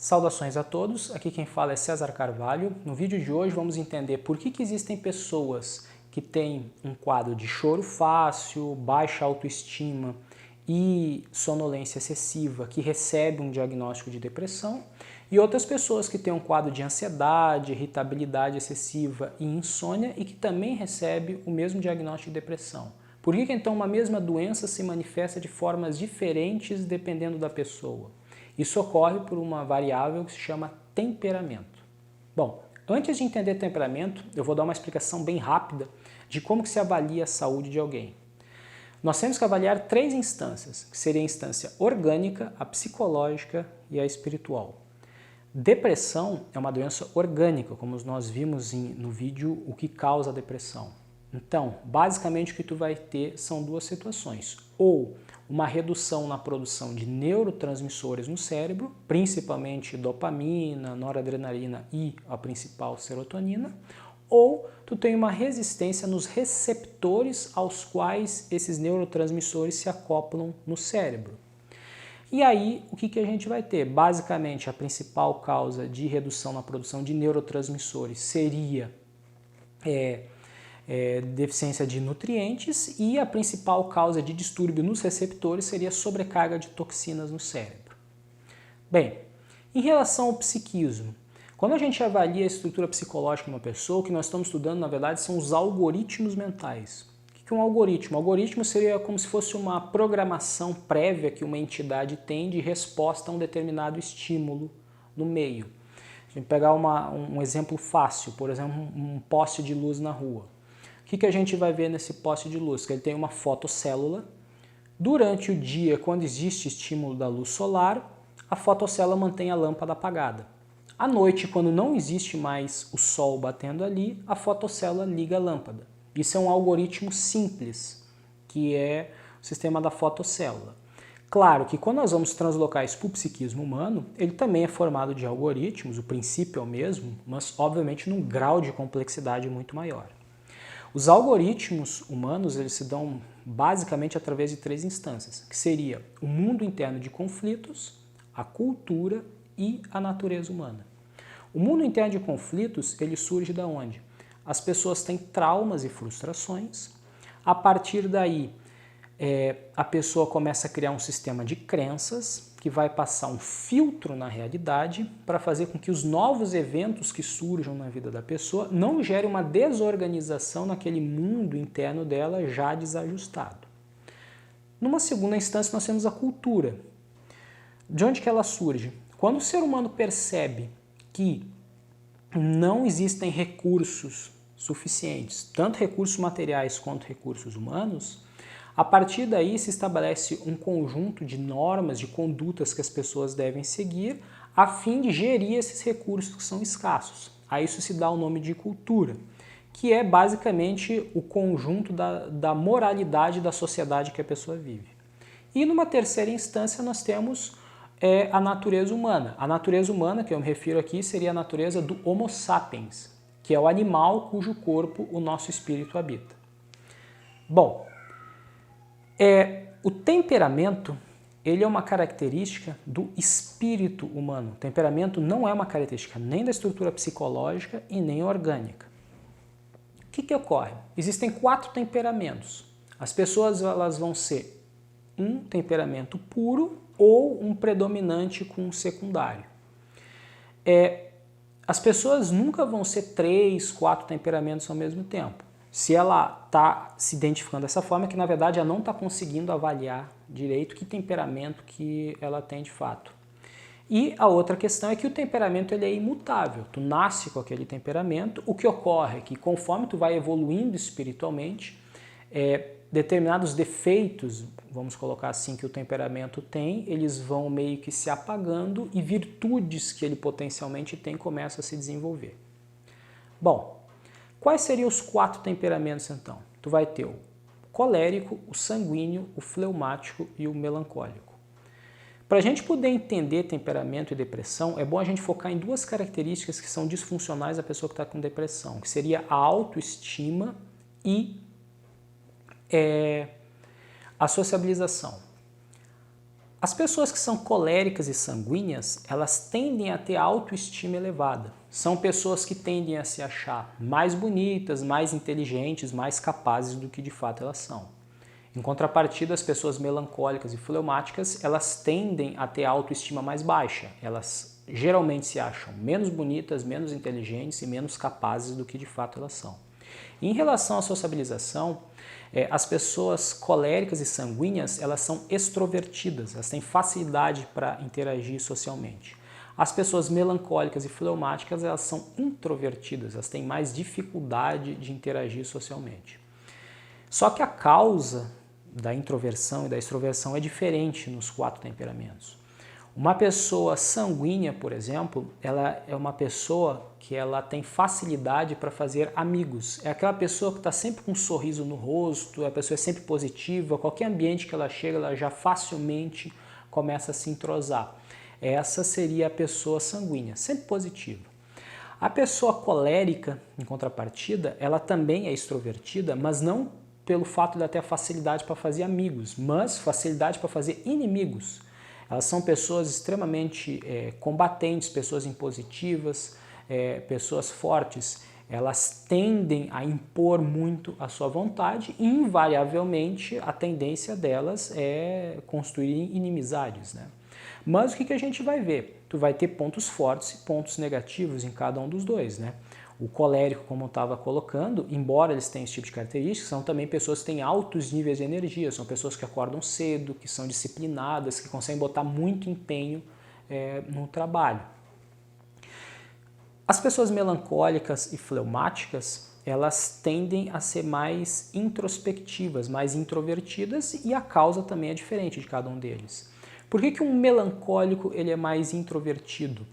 Saudações a todos, aqui quem fala é César Carvalho. No vídeo de hoje vamos entender por que existem pessoas que têm um quadro de choro fácil, baixa autoestima e sonolência excessiva que recebem um diagnóstico de depressão e outras pessoas que têm um quadro de ansiedade, irritabilidade excessiva e insônia e que também recebem o mesmo diagnóstico de depressão. Por que então uma mesma doença se manifesta de formas diferentes dependendo da pessoa? Isso ocorre por uma variável que se chama temperamento. Bom, antes de entender temperamento, eu vou dar uma explicação bem rápida de como que se avalia a saúde de alguém. Nós temos que avaliar três instâncias, que seria a instância orgânica, a psicológica e a espiritual. Depressão é uma doença orgânica, como nós vimos no vídeo o que causa a depressão. Então, basicamente o que tu vai ter são duas situações, ou uma redução na produção de neurotransmissores no cérebro, principalmente dopamina, noradrenalina e a principal serotonina, ou tu tem uma resistência nos receptores aos quais esses neurotransmissores se acoplam no cérebro. E aí, o que a gente vai ter? Basicamente, a principal causa de redução na produção de neurotransmissores seria deficiência de nutrientes e a principal causa de distúrbio nos receptores seria a sobrecarga de toxinas no cérebro. Bem, em relação ao psiquismo, quando a gente avalia a estrutura psicológica de uma pessoa, o que nós estamos estudando, na verdade, são os algoritmos mentais. O que é um algoritmo? Um algoritmo seria como se fosse uma programação prévia que uma entidade tem de resposta a um determinado estímulo no meio. A gente pegar um exemplo fácil, por exemplo, um poste de luz na rua. O que a gente vai ver nesse poste de luz? Que ele tem uma fotocélula. Durante o dia, quando existe estímulo da luz solar, a fotocélula mantém a lâmpada apagada. À noite, quando não existe mais o sol batendo ali, a fotocélula liga a lâmpada. Isso é um algoritmo simples, que é o sistema da fotocélula. Claro que quando nós vamos translocar isso para o psiquismo humano, ele também é formado de algoritmos, o princípio é o mesmo, mas obviamente num grau de complexidade muito maior. Os algoritmos humanos eles se dão basicamente através de três instâncias, que seria o mundo interno de conflitos, a cultura e a natureza humana. O mundo interno de conflitos ele surge da onde? As pessoas têm traumas e frustrações, a partir daí a pessoa começa a criar um sistema de crenças que vai passar um filtro na realidade para fazer com que os novos eventos que surjam na vida da pessoa não gerem uma desorganização naquele mundo interno dela já desajustado. Numa segunda instância nós temos a cultura. De onde que ela surge? Quando o ser humano percebe que não existem recursos suficientes, tanto recursos materiais quanto recursos humanos, a partir daí se estabelece um conjunto de normas, de condutas que as pessoas devem seguir a fim de gerir esses recursos que são escassos. A isso se dá o nome de cultura, que é basicamente o conjunto da moralidade da sociedade que a pessoa vive. E numa terceira instância nós temos a natureza humana. A natureza humana, que eu me refiro aqui, seria a natureza do Homo sapiens, que é o animal cujo corpo o nosso espírito habita. Bom, o temperamento ele é uma característica do espírito humano. O temperamento não é uma característica nem da estrutura psicológica e nem orgânica. O que ocorre? Existem 4 temperamentos. As pessoas elas vão ser um temperamento puro ou um predominante com um secundário. As pessoas nunca vão ser 3, 4 temperamentos ao mesmo tempo. Se ela está se identificando dessa forma, é que na verdade ela não está conseguindo avaliar direito que temperamento que ela tem de fato. E a outra questão é que o temperamento ele é imutável. Tu nasce com aquele temperamento, o que ocorre é que conforme tu vai evoluindo espiritualmente, determinados defeitos, vamos colocar assim, que o temperamento tem, eles vão meio que se apagando e virtudes que ele potencialmente tem começam a se desenvolver. Bom, quais seriam os 4 temperamentos então? Tu vai ter o colérico, o sanguíneo, o fleumático e o melancólico. Para a gente poder entender temperamento e depressão, é bom a gente focar em 2 características que são disfuncionais da pessoa que está com depressão, que seria a autoestima e a sociabilização. As pessoas que são coléricas e sanguíneas, elas tendem a ter autoestima elevada. São pessoas que tendem a se achar mais bonitas, mais inteligentes, mais capazes do que de fato elas são. Em contrapartida, as pessoas melancólicas e fleumáticas, elas tendem a ter autoestima mais baixa. Elas geralmente se acham menos bonitas, menos inteligentes e menos capazes do que de fato elas são. Em relação à sociabilização, as pessoas coléricas e sanguíneas, elas são extrovertidas, elas têm facilidade para interagir socialmente. As pessoas melancólicas e fleumáticas, elas são introvertidas, elas têm mais dificuldade de interagir socialmente. Só que a causa da introversão e da extroversão é diferente nos 4 temperamentos. Uma pessoa sanguínea, por exemplo, ela é uma pessoa que ela tem facilidade para fazer amigos. É aquela pessoa que está sempre com um sorriso no rosto, a pessoa é sempre positiva, qualquer ambiente que ela chega, ela já facilmente começa a se entrosar. Essa seria a pessoa sanguínea, sempre positiva. A pessoa colérica, em contrapartida, ela também é extrovertida, mas não pelo fato de ela ter facilidade para fazer amigos, mas facilidade para fazer inimigos. Elas são pessoas extremamente combatentes, pessoas impositivas, pessoas fortes. Elas tendem a impor muito a sua vontade e, invariavelmente, a tendência delas é construir inimizades, né? Mas o que a gente vai ver? Tu vai ter pontos fortes e pontos negativos em cada um dos dois, né? O colérico, como eu estava colocando, embora eles tenham esse tipo de características, são também pessoas que têm altos níveis de energia, são pessoas que acordam cedo, que são disciplinadas, que conseguem botar muito empenho no trabalho. As pessoas melancólicas e fleumáticas, elas tendem a ser mais introspectivas, mais introvertidas, e a causa também é diferente de cada um deles. Por que um melancólico ele é mais introvertido?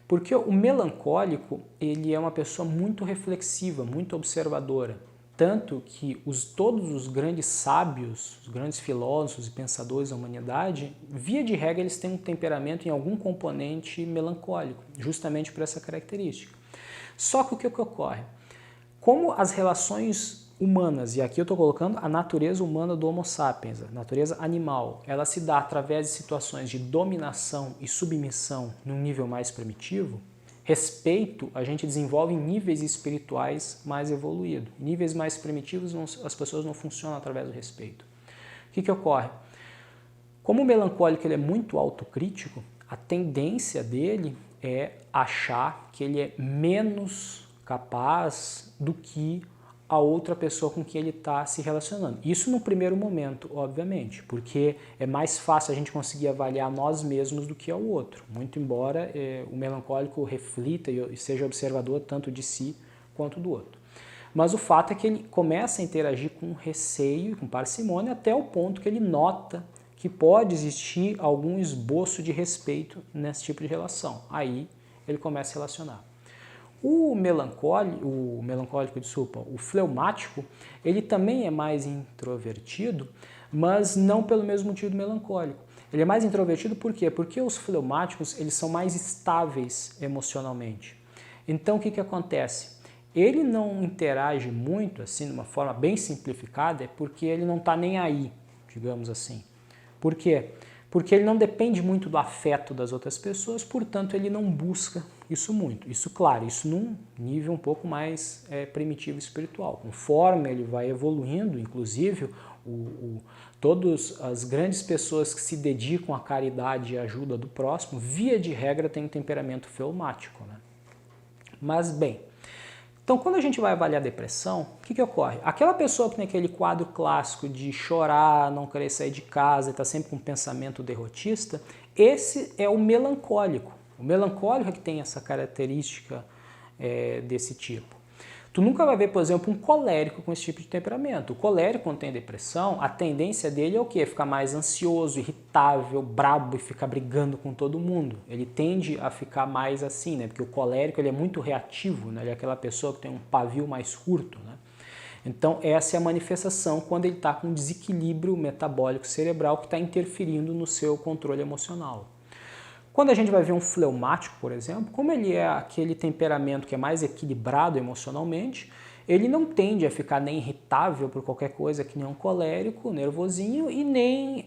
Porque o melancólico ele é uma pessoa muito reflexiva, muito observadora. Tanto que todos os grandes sábios, os grandes filósofos e pensadores da humanidade, via de regra, eles têm um temperamento em algum componente melancólico, justamente por essa característica. Só que o que ocorre? Como as relações humanas, e aqui eu estou colocando a natureza humana do Homo sapiens, a natureza animal, ela se dá através de situações de dominação e submissão num nível mais primitivo. Respeito a gente desenvolve em níveis espirituais mais evoluídos. Em níveis mais primitivos as pessoas não funcionam através do respeito. O que ocorre? Como o melancólico ele é muito autocrítico, a tendência dele é achar que ele é menos capaz do que a outra pessoa com quem ele está se relacionando. Isso no primeiro momento, obviamente, porque é mais fácil a gente conseguir avaliar nós mesmos do que ao outro, muito embora o melancólico reflita e seja observador tanto de si quanto do outro. Mas o fato é que ele começa a interagir com receio e com parcimônia até o ponto que ele nota que pode existir algum esboço de respeito nesse tipo de relação. Aí ele começa a se relacionar. O fleumático, ele também é mais introvertido, mas não pelo mesmo motivo do melancólico. Ele é mais introvertido por quê? Porque os fleumáticos eles são mais estáveis emocionalmente. Então o que acontece? Ele não interage muito, assim, de uma forma bem simplificada, é porque ele não está nem aí, digamos assim. Por quê? Porque ele não depende muito do afeto das outras pessoas, portanto ele não busca isso muito. Isso, claro, isso num nível um pouco mais primitivo espiritual. Conforme ele vai evoluindo, inclusive, todas as grandes pessoas que se dedicam à caridade e à ajuda do próximo, via de regra, têm um temperamento fleumático, né? Mas, bem, então quando a gente vai avaliar a depressão, o que ocorre? Aquela pessoa que tem aquele quadro clássico de chorar, não querer sair de casa, está sempre com um pensamento derrotista, esse é o melancólico. O melancólico é que tem essa característica desse tipo. Tu nunca vai ver, por exemplo, um colérico com esse tipo de temperamento. O colérico, quando tem depressão, a tendência dele é o quê? Ficar mais ansioso, irritável, brabo e ficar brigando com todo mundo. Ele tende a ficar mais assim, né? Porque o colérico ele é muito reativo, né? Ele é aquela pessoa que tem um pavio mais curto, né? Então essa é a manifestação quando ele está com um desequilíbrio metabólico cerebral que está interferindo no seu controle emocional. Quando a gente vai ver um fleumático, por exemplo, como ele é aquele temperamento que é mais equilibrado emocionalmente, ele não tende a ficar nem irritável por qualquer coisa que nem um colérico, nervosinho, e nem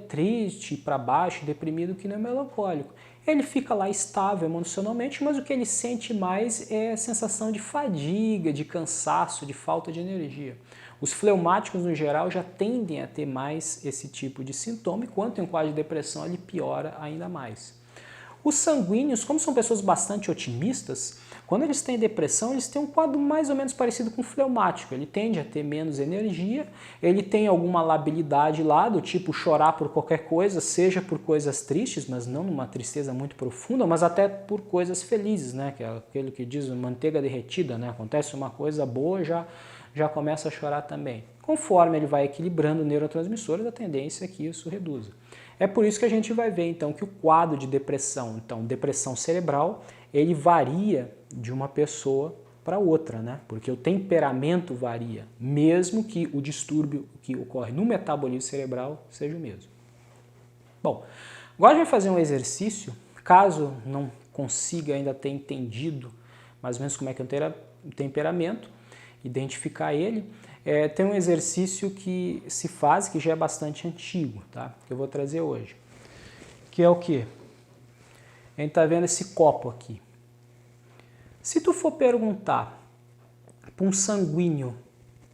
triste, para baixo, deprimido que nem um melancólico. Ele fica lá estável emocionalmente, mas o que ele sente mais é a sensação de fadiga, de cansaço, de falta de energia. Os fleumáticos, no geral, já tendem a ter mais esse tipo de sintoma, e quando tem um quadro de depressão, ele piora ainda mais. Os sanguíneos, como são pessoas bastante otimistas, quando eles têm depressão, eles têm um quadro mais ou menos parecido com o fleumático. Ele tende a ter menos energia, ele tem alguma labilidade lá, do tipo chorar por qualquer coisa, seja por coisas tristes, mas não numa tristeza muito profunda, mas até por coisas felizes, né? Que é aquele que diz manteiga derretida, né? Acontece uma coisa boa, já começa a chorar também. Conforme ele vai equilibrando neurotransmissores, a tendência é que isso reduza. É por isso que a gente vai ver, então, que o quadro de depressão, então, depressão cerebral, ele varia de uma pessoa para outra, né? Porque o temperamento varia, mesmo que o distúrbio que ocorre no metabolismo cerebral seja o mesmo. Bom, agora a gente vai fazer um exercício, caso não consiga ainda ter entendido mais ou menos como é que é o temperamento, identificar ele, tem um exercício que se faz, que já é bastante antigo, tá? Que eu vou trazer hoje. Que é o quê? A gente está vendo esse copo aqui. Se tu for perguntar para um sanguíneo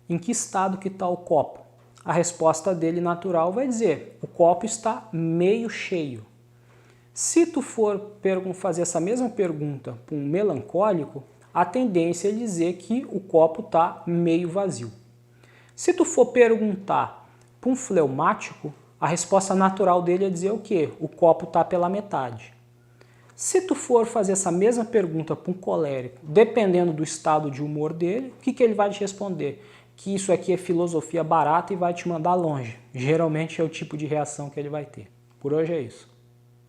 em que estado que está o copo, a resposta dele natural vai dizer, o copo está meio cheio. Se tu for fazer essa mesma pergunta para um melancólico, a tendência é dizer que o copo está meio vazio. Se tu for perguntar para um fleumático, a resposta natural dele é dizer o quê? O copo está pela metade. Se tu for fazer essa mesma pergunta para um colérico, dependendo do estado de humor dele, o que ele vai te responder? Que isso aqui é filosofia barata e vai te mandar longe. Geralmente é o tipo de reação que ele vai ter. Por hoje é isso.